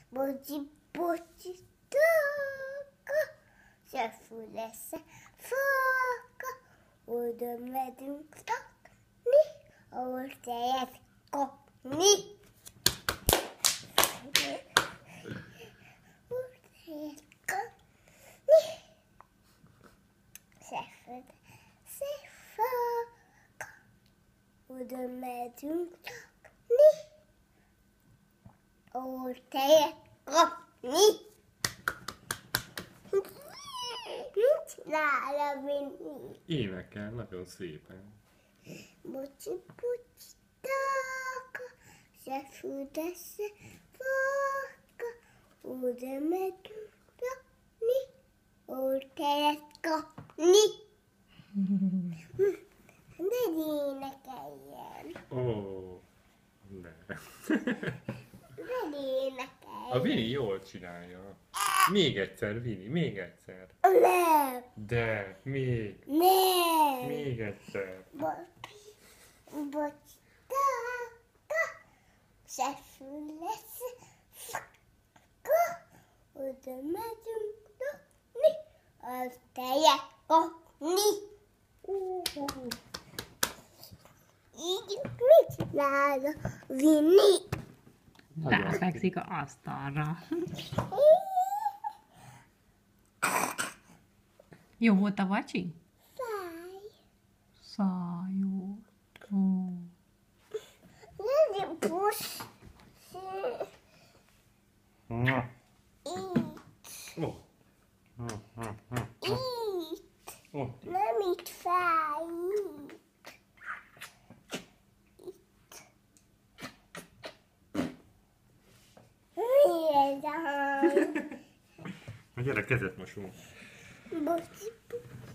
Bocsi, bocsi, tóka, se fülesze fóka, oda megyünk lakni, ahol tejet kapni. Ahol tejet kapni. Se fülesze fóka, oda megyünk lakni, ahol tejet kapni. Mit csinál a Vinni? Énekel nagyon szépen. Bocsi, bocsi, tóka, se fülesze fóka, oda megyünk lakni, ahol tejet kapni. Ne énekeljen! Ó, ne. Ne énekeljen! A Vini jól csinálja. Még egyszer, Vini, még egyszer. Nem! De, még, Nem! még egyszer. Bocsi, bocsi, tóka, se fülesze fóka, oda megyünk lakni, ahol tejet kapni. Így mit csinál a Vinni? Ráfekszik az asztalra. Jó volt a vacsi? Fáj. Jó. Ó. Lenni puszi. Itt, Ó. itt. Ó. Nem itt fáj. Itt. Mi ez a hang? Na gyere, kezet mosunk. Bocsi, bocsi.